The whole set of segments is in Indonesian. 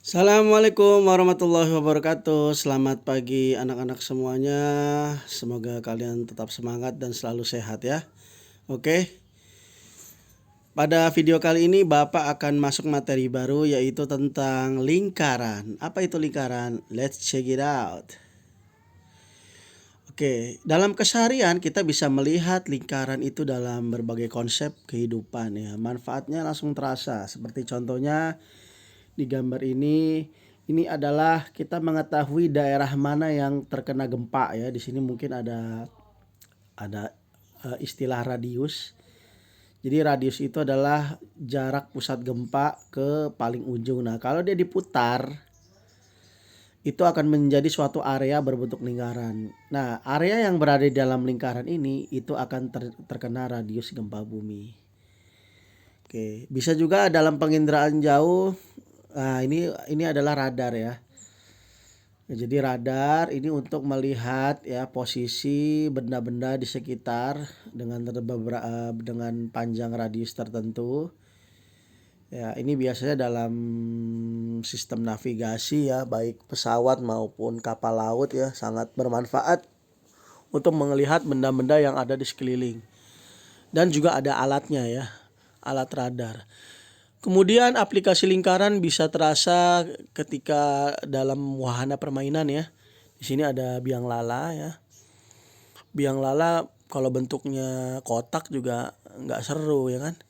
Assalamualaikum warahmatullahi wabarakatuh. Selamat pagi anak-anak semuanya. Semoga kalian tetap semangat dan selalu sehat ya. Oke. Pada video kali ini Bapak akan masuk materi baru yaitu tentang lingkaran. Apa itu lingkaran? Let's check it out. Oke, dalam keseharian kita bisa melihat lingkaran itu dalam berbagai konsep kehidupan ya. Manfaatnya langsung terasa. Seperti contohnya di gambar ini adalah kita mengetahui daerah mana yang terkena gempa ya. Di sini mungkin ada istilah radius. Jadi radius itu adalah jarak pusat gempa ke paling ujung. Nah, kalau dia diputar itu akan menjadi suatu area berbentuk lingkaran. Nah, area yang berada di dalam lingkaran ini itu akan terkena radius gempa bumi. Oke, bisa juga dalam penginderaan jauh. Nah, ini adalah radar ya. Nah, jadi radar ini untuk melihat ya posisi benda-benda di sekitar dengan panjang radius tertentu. Ya, ini biasanya dalam sistem navigasi ya, baik pesawat maupun kapal laut ya, sangat bermanfaat untuk melihat benda-benda yang ada di sekeliling. Dan juga ada alatnya ya, alat radar. Kemudian aplikasi lingkaran bisa terasa ketika dalam wahana permainan ya. Di sini ada biang lala ya. Biang lala kalau bentuknya kotak juga nggak seru ya kan.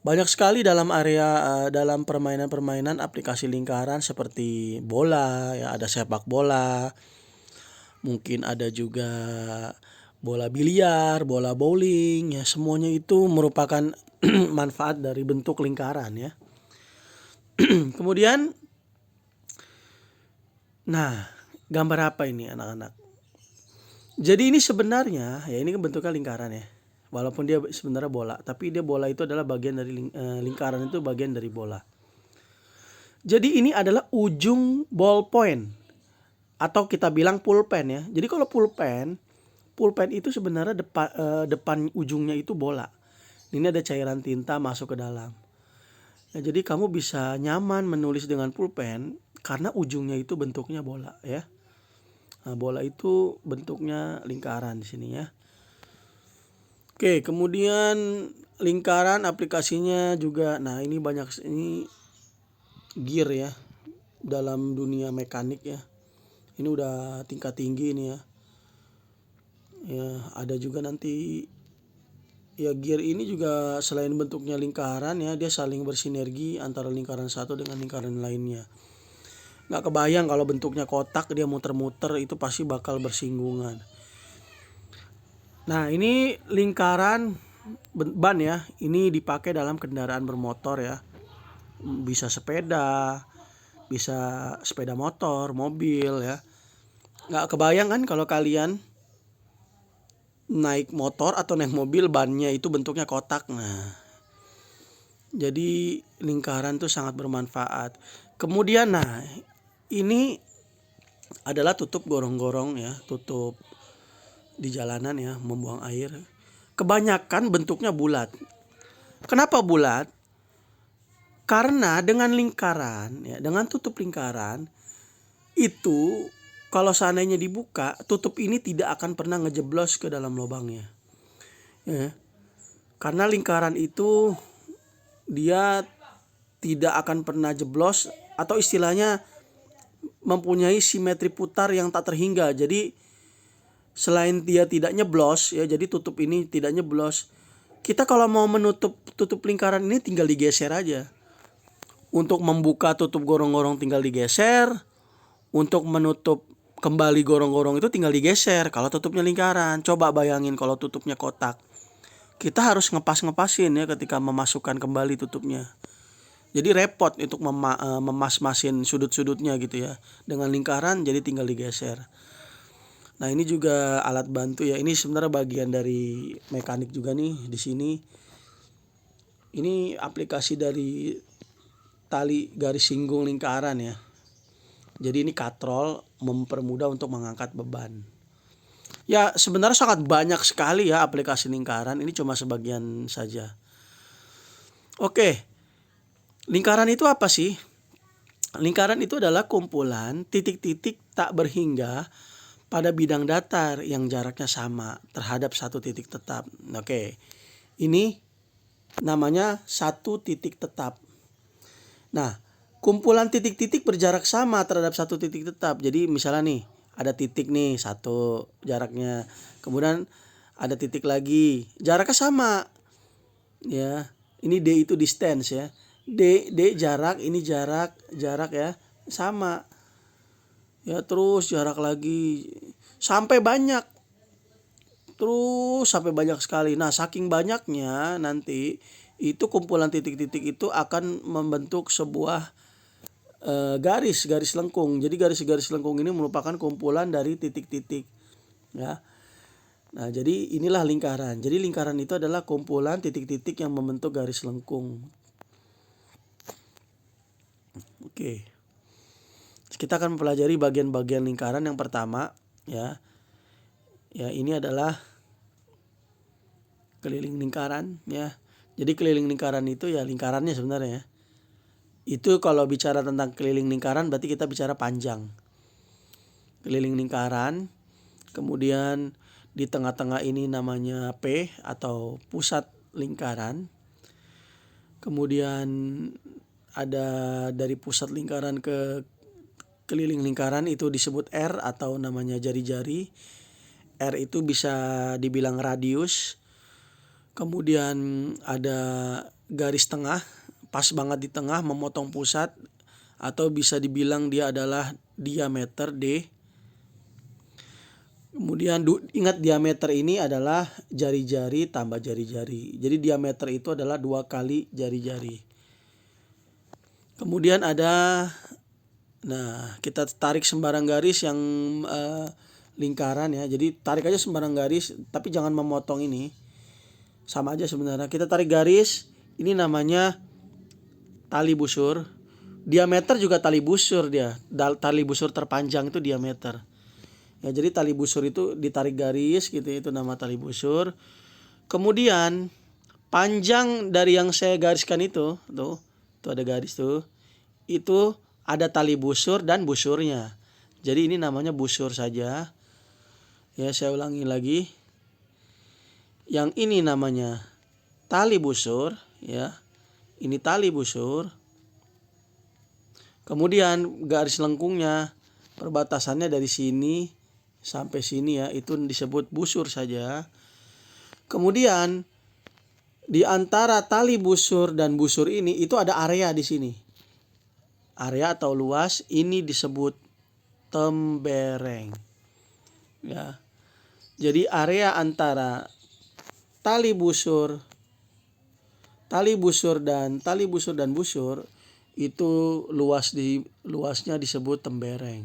Banyak sekali dalam dalam permainan-permainan aplikasi lingkaran seperti bola ya, ada sepak bola, mungkin ada juga bola biliar, bola bowling ya, semuanya itu merupakan manfaat dari bentuk lingkaran ya. Kemudian nah, gambar apa ini anak-anak? Jadi ini sebenarnya ya, ini kan bentuknya lingkaran ya. Walaupun dia sebenarnya bola, tapi dia bola itu adalah bagian dari lingkaran itu bagian dari bola. Jadi ini adalah ujung ballpoint atau kita bilang pulpen ya. Jadi kalau pulpen itu sebenarnya depan ujungnya itu bola. Ini ada cairan tinta masuk ke dalam. Nah, jadi kamu bisa nyaman menulis dengan pulpen karena ujungnya itu bentuknya bola ya. Nah, bola itu bentuknya lingkaran di sini ya. Oke, kemudian lingkaran aplikasinya juga. Nah, ini gear ya dalam dunia mekanik ya. Ini udah tingkat tinggi ini ya. Ya, ada juga nanti ya, gear ini juga selain bentuknya lingkaran ya, dia saling bersinergi antara lingkaran satu dengan lingkaran lainnya. Nggak kebayang kalau bentuknya kotak dia muter-muter itu pasti bakal bersinggungan. Nah, ini lingkaran ban ya, ini dipakai dalam kendaraan bermotor ya. Bisa sepeda, bisa sepeda motor, mobil ya. Nggak kebayang kan kalau kalian naik motor atau naik mobil bannya itu bentuknya kotak. Nah, jadi lingkaran tuh sangat bermanfaat. Kemudian nah, ini adalah tutup gorong-gorong ya, tutup di jalanan ya, membuang air. Kebanyakan bentuknya bulat. Kenapa bulat? Karena dengan lingkaran ya, dengan tutup lingkaran itu kalau seandainya dibuka, tutup ini tidak akan pernah ngejeblos ke dalam lubangnya. Ya. Karena lingkaran itu dia tidak akan pernah jeblos atau istilahnya mempunyai simetri putar yang tak terhingga. Jadi selain dia tidak nyeblos ya, jadi tutup ini tidak nyeblos. Kita kalau mau tutup lingkaran ini tinggal digeser aja. Untuk membuka tutup gorong-gorong tinggal digeser. Untuk menutup kembali gorong-gorong itu tinggal digeser. Kalau tutupnya lingkaran, coba bayangin kalau tutupnya kotak. Kita harus ngepas-ngepasin ya ketika memasukkan kembali tutupnya. Jadi repot untuk memas-masin sudut-sudutnya gitu ya. Dengan lingkaran jadi tinggal digeser. Nah, ini juga alat bantu ya. Ini sebenarnya bagian dari mekanik juga nih di sini. Ini aplikasi dari tali garis singgung lingkaran ya. Jadi ini katrol mempermudah untuk mengangkat beban. Ya, sebenarnya sangat banyak sekali ya aplikasi lingkaran. Ini cuma sebagian saja. Oke. Lingkaran itu apa sih? Lingkaran itu adalah kumpulan titik-titik tak berhingga pada bidang datar yang jaraknya sama terhadap satu titik tetap. Oke, ini namanya satu titik tetap. Nah, kumpulan titik-titik berjarak sama terhadap satu titik tetap. Jadi misalnya nih, ada titik nih satu jaraknya. Kemudian ada titik lagi, jaraknya sama. Ya, ini D itu distance ya. D jarak, ini jarak ya sama. Ya, terus jarak lagi sampai banyak. Terus sampai banyak sekali. Nah, saking banyaknya nanti itu kumpulan titik-titik itu akan membentuk sebuah garis lengkung. Jadi garis lengkung ini merupakan kumpulan dari titik-titik ya. Nah, jadi inilah lingkaran. Jadi lingkaran itu adalah kumpulan titik-titik yang membentuk garis lengkung. Oke. Kita akan mempelajari bagian-bagian lingkaran. Yang pertama ya. Ya, ini adalah keliling lingkaran ya. Jadi keliling lingkaran itu ya lingkarannya sebenarnya ya. Itu kalau bicara tentang keliling lingkaran berarti kita bicara panjang. Keliling lingkaran. Kemudian di tengah-tengah ini namanya P atau pusat lingkaran. Kemudian ada dari pusat lingkaran ke keliling lingkaran itu disebut R atau namanya jari-jari. R itu bisa dibilang radius. Kemudian ada garis tengah, pas banget di tengah memotong pusat, atau bisa dibilang dia adalah diameter D. Kemudian ingat diameter ini adalah jari-jari tambah jari-jari. Jadi diameter itu adalah 2 kali jari-jari. Kemudian ada, nah kita tarik sembarang garis yang lingkaran ya. Jadi tarik aja sembarang garis, tapi jangan memotong ini. Sama aja sebenarnya. Kita tarik garis, ini namanya tali busur. Diameter juga tali busur dia. Tali busur terpanjang itu diameter. Ya, jadi tali busur itu ditarik garis gitu, itu nama tali busur. Kemudian panjang dari yang saya gariskan itu, tuh ada garis tuh. Itu ada tali busur dan busurnya. Jadi ini namanya busur saja. Ya, saya ulangi lagi. Yang ini namanya tali busur, ya. Ini tali busur. Kemudian garis lengkungnya perbatasannya dari sini sampai sini ya, itu disebut busur saja. Kemudian di antara tali busur dan busur ini itu ada area di sini. Area atau luas ini disebut tembereng. Ya. Jadi area antara tali busur dan busur itu luasnya disebut tembereng.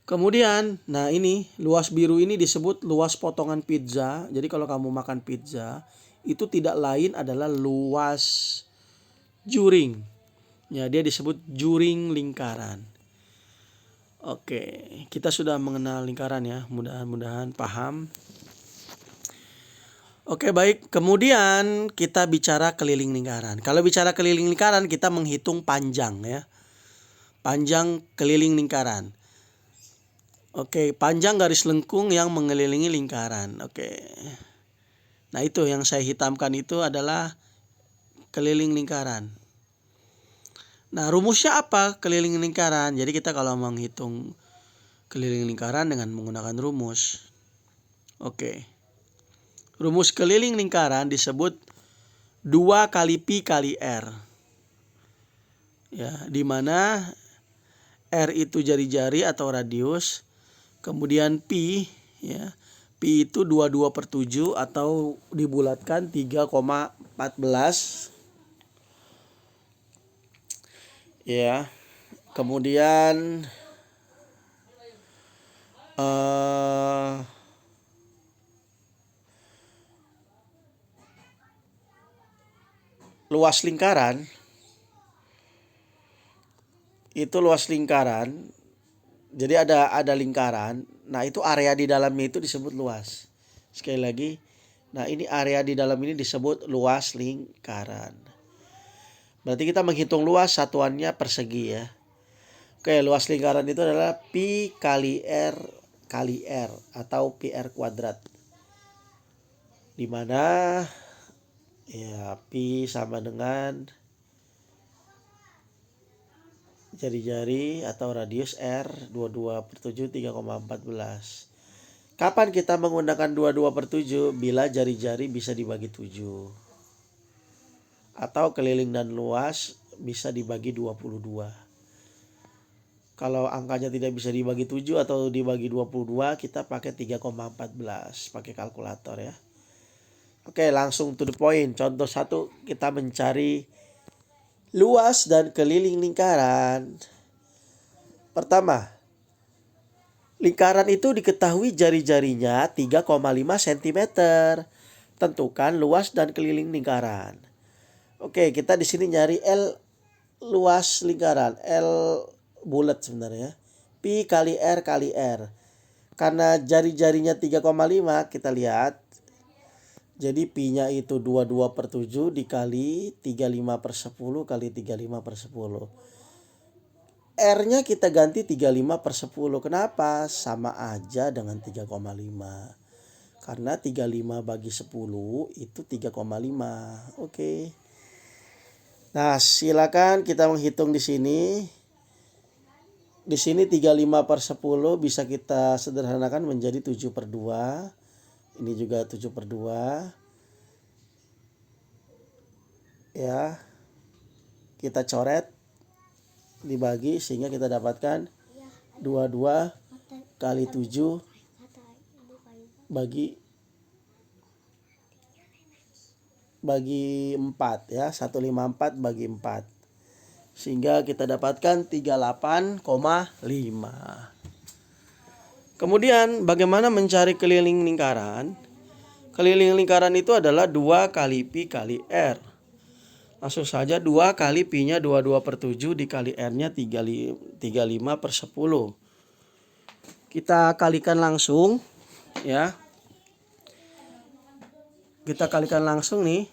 Kemudian, nah ini luas biru ini disebut luas potongan pizza. Jadi kalau kamu makan pizza, itu tidak lain adalah luas juring. Ya, dia disebut juring lingkaran. Oke, kita sudah mengenal lingkaran ya. Mudah-mudahan paham. Oke, baik. Kemudian kita bicara keliling lingkaran. Kalau bicara keliling lingkaran, kita menghitung panjang ya. Panjang keliling lingkaran. Oke, panjang garis lengkung yang mengelilingi lingkaran. Oke. Nah, itu yang saya hitamkan itu adalah keliling lingkaran. Nah, rumusnya apa keliling lingkaran? Jadi kita kalau menghitung keliling lingkaran dengan menggunakan rumus. Oke. Rumus keliling lingkaran disebut 2 kali Pi kali R. Ya, di mana R itu jari-jari atau radius. Kemudian Pi, ya, Pi itu 22/7 atau dibulatkan 3,14. Ya, kemudian luas lingkaran itu luas lingkaran. Jadi ada lingkaran. Nah, itu area di dalamnya itu disebut luas. Sekali lagi, nah ini area di dalam ini disebut luas lingkaran. Berarti kita menghitung luas satuannya persegi ya. Oke, luas lingkaran itu adalah pi kali R atau pi R kuadrat. Dimana ya pi sama dengan jari-jari atau radius R 22/7 3,14. Kapan kita menggunakan 22/7? Bila jari-jari bisa dibagi 7. Atau keliling dan luas bisa dibagi 22. Kalau angkanya tidak bisa dibagi 7 atau dibagi 22, kita pakai 3,14 pakai kalkulator ya. Oke, langsung to the point. Contoh 1, kita mencari luas dan keliling lingkaran. Pertama, lingkaran itu diketahui jari-jarinya 3,5 cm. Tentukan luas dan keliling lingkaran. Oke, kita di sini nyari L luas lingkaran, L bulat sebenarnya. Pi kali R kali R. Karena jari-jarinya 3,5, kita lihat. Jadi pi-nya itu 22/7 dikali 35/10 kali 35/10. R-nya kita ganti 35/10. Kenapa? Sama aja dengan 3,5. Karena 35 bagi 10 itu 3,5. Oke. Nah, silakan kita menghitung di sini. Di sini 35/10 bisa kita sederhanakan menjadi 7/2. Ini juga 7/2. Ya. Kita coret, dibagi sehingga kita dapatkan 22 kali 7 bagi 4 ya. 154 bagi 4. Sehingga kita dapatkan 38,5. Kemudian bagaimana mencari keliling lingkaran? Keliling lingkaran itu adalah 2 kali pi kali R. Langsung saja 2 kali pi-nya 22/7 dikali R-nya 35/10. Kita kalikan langsung ya. Kita kalikan langsung nih.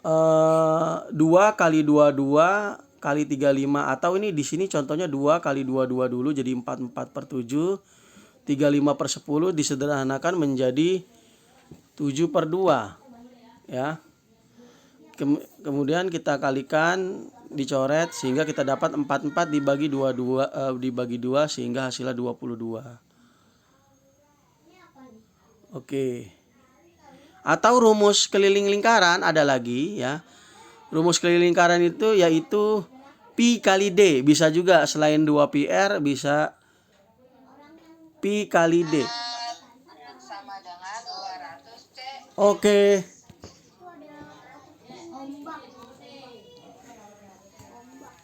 2 kali 22 kali 35, atau ini di sini contohnya 2 kali 22 dulu jadi 44/7. 35/10 disederhanakan menjadi 7/2 ya. Kemudian kita kalikan, dicoret sehingga kita dapat 44 dibagi 2 sehingga hasilnya 22. Oke. Atau rumus keliling lingkaran ada lagi ya. Rumus keliling lingkaran itu yaitu pi kali D. Bisa juga selain 2πr bisa pi kali D. Sama dengan 200C. Oke.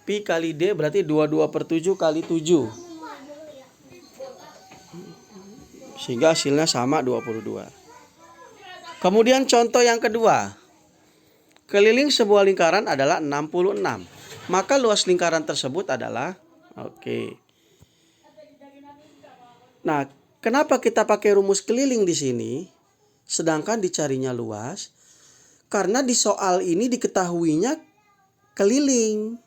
Pi kali D berarti 22/7 kali 7. Sehingga hasilnya sama 22. Kemudian contoh yang kedua. Keliling sebuah lingkaran adalah 66. Maka luas lingkaran tersebut adalah Nah, kenapa kita pakai rumus keliling di sini sedangkan dicarinya luas? Karena di soal ini diketahuinya keliling.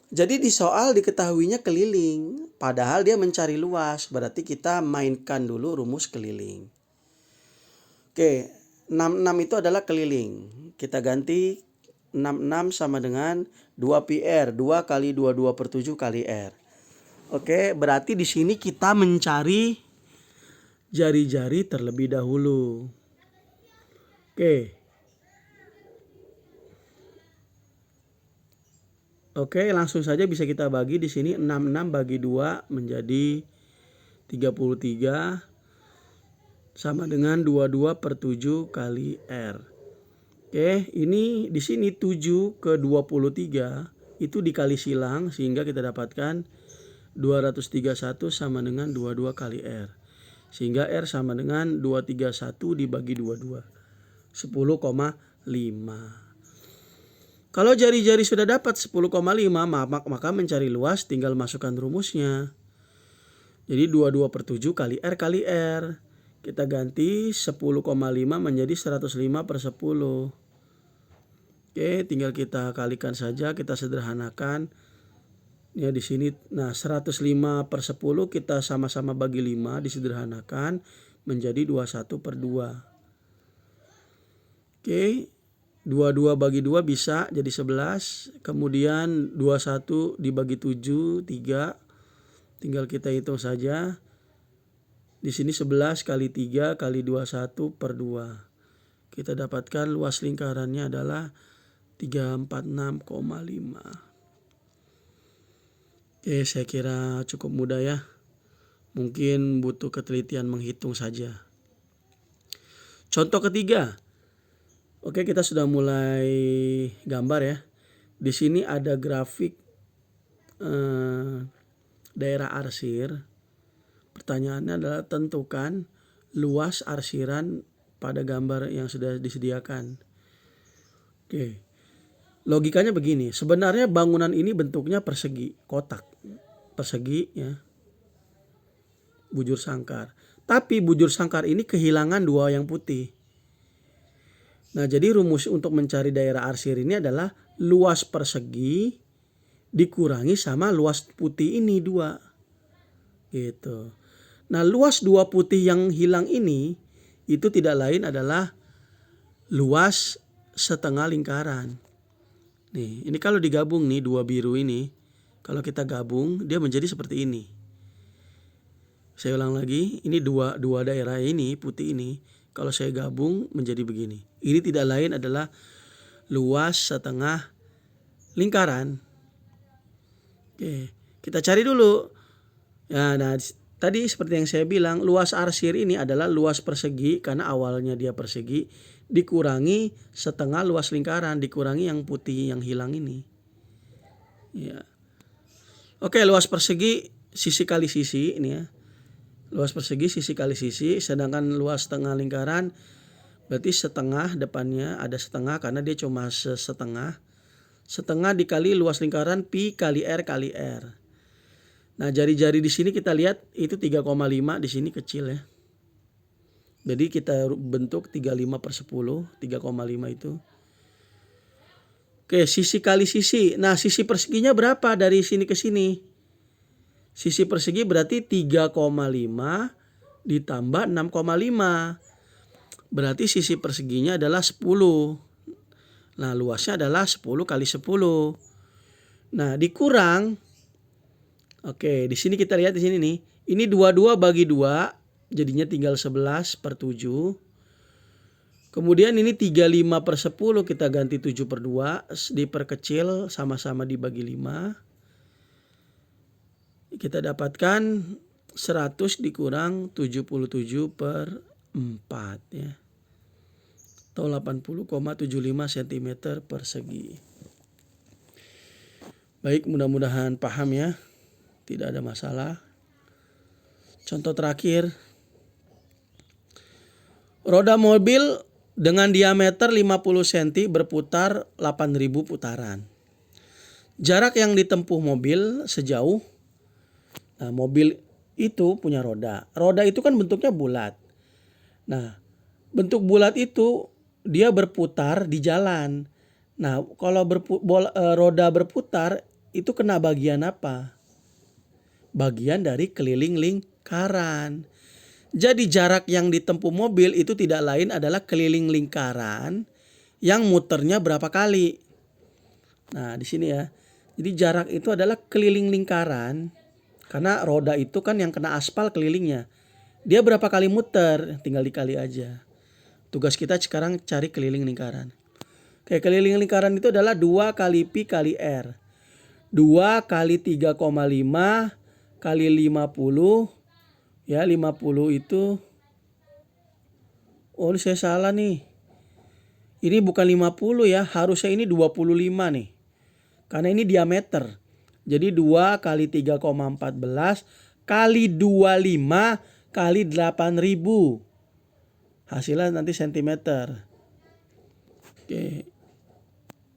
Jadi di soal diketahuinya keliling, padahal dia mencari luas. Berarti kita mainkan dulu rumus keliling. Oke, 66 itu adalah keliling. Kita ganti 66 sama dengan 2πr, 2 kali 22/7 kali R. Oke, berarti di sini kita mencari jari-jari terlebih dahulu. Oke, langsung saja bisa kita bagi di sini 66 bagi 2 menjadi 33 sama dengan 22/7 kali R. Oke, ini di sini 7 ke 23 itu dikali silang sehingga kita dapatkan 231 sama dengan 22 kali R. Sehingga R sama dengan 231 dibagi 22. 10,5. Kalau jari-jari sudah dapat 10,5, maka mencari luas tinggal masukkan rumusnya. Jadi 22/7 kali R kali R. Kita ganti 10,5 menjadi 105/10. Oke, tinggal kita kalikan saja, kita sederhanakan. Ya di sini, nah 105/10 kita sama-sama bagi 5, disederhanakan menjadi 21/2. Oke, 22 bagi 2 bisa jadi 11. Kemudian 21 dibagi 7, 3. Tinggal kita hitung saja. Di sini 11 kali 3 kali 21/2. Kita dapatkan luas lingkarannya adalah 346,5. Oke, saya kira cukup mudah ya. Mungkin butuh ketelitian menghitung saja. Contoh ketiga. Oke, kita sudah mulai gambar ya. Di sini ada grafik daerah arsir. Pertanyaannya adalah tentukan luas arsiran pada gambar yang sudah disediakan. Oke. Logikanya begini, sebenarnya bangunan ini bentuknya persegi, kotak. Persegi ya. Bujur sangkar. Tapi bujur sangkar ini kehilangan 2 yang putih. Nah, jadi rumus untuk mencari daerah arsir ini adalah luas persegi dikurangi sama luas putih ini 2. Gitu. Nah, luas 2 putih yang hilang ini itu tidak lain adalah luas setengah lingkaran. Nih, ini kalau digabung nih 2 biru ini, kalau kita gabung dia menjadi seperti ini. Saya ulang lagi, ini dua daerah ini, putih ini, kalau saya gabung menjadi begini. Ini tidak lain adalah luas setengah lingkaran. Oke, kita cari dulu. Ya, nah tadi seperti yang saya bilang, luas arsir ini adalah luas persegi karena awalnya dia persegi dikurangi setengah luas lingkaran, dikurangi yang putih yang hilang ini. Ya. Oke, luas persegi sisi kali sisi ini ya. Luas persegi sisi kali sisi, sedangkan luas setengah lingkaran berarti setengah depannya ada setengah karena dia cuma setengah. Setengah dikali luas lingkaran pi kali R kali R. Nah, jari-jari di sini kita lihat itu 3,5, di sini kecil ya. Jadi kita bentuk 35/10, 3,5 itu. Oke, sisi kali sisi. Nah, sisi perseginya berapa dari sini ke sini? Sisi persegi berarti 3,5 ditambah 6,5. Berarti sisi perseginya adalah 10. Nah, luasnya adalah 10 kali 10. Nah, dikurang. Oke, di sini kita lihat di sini nih. Ini 22 bagi 2. Jadinya tinggal 11/7. Kemudian ini 35/10 kita ganti 7/2. Diperkecil sama-sama dibagi 5. Kita dapatkan 100 dikurang 77/4 ya. Atau 80,75 cm persegi. Baik, mudah-mudahan paham ya. Tidak ada masalah. Contoh terakhir. Roda mobil dengan diameter 50 cm berputar 8.000 putaran. Jarak yang ditempuh mobil sejauh. Nah, mobil itu punya roda. Roda itu kan bentuknya bulat. Nah, bentuk bulat itu dia berputar di jalan. Nah, kalau roda berputar itu kena bagian apa? Bagian dari keliling lingkaran. Jadi jarak yang ditempuh mobil itu tidak lain adalah keliling lingkaran yang muternya berapa kali. Nah, di sini ya. Jadi jarak itu adalah keliling lingkaran. Karena roda itu kan yang kena aspal kelilingnya. Dia berapa kali muter, tinggal dikali aja. Tugas kita sekarang cari keliling lingkaran. Oke, keliling lingkaran itu adalah 2 kali pi kali R. 2 kali 3,5 kali 50. Ya, 50 itu. Oh, ini saya salah nih. Ini bukan 50 ya, harusnya ini 25 nih. Karena ini diameter. Jadi 2 kali 3,14 kali 25 kali 8.000. Hasilnya nanti sentimeter. Oke.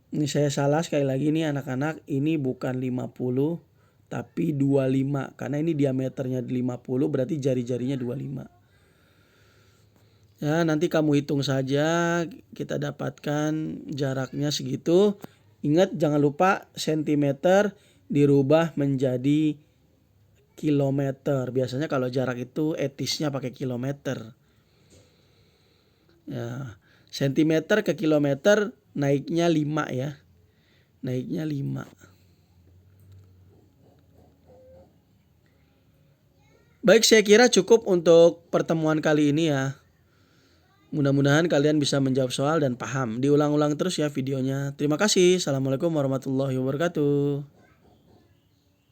Ini saya salah sekali lagi nih anak-anak. Ini bukan 50 tapi 25. Karena ini diameternya 50 berarti jari-jarinya 25. Ya, nanti kamu hitung saja, kita dapatkan jaraknya segitu. Ingat jangan lupa sentimeter dirubah menjadi kilometer. Biasanya kalau jarak itu etisnya pakai kilometer. Ya, sentimeter ke kilometer naiknya 5 ya. Naiknya 5. Baik, saya kira cukup untuk pertemuan kali ini ya. Mudah-mudahan kalian bisa menjawab soal dan paham. Diulang-ulang terus ya videonya. Terima kasih. Assalamualaikum warahmatullahi wabarakatuh.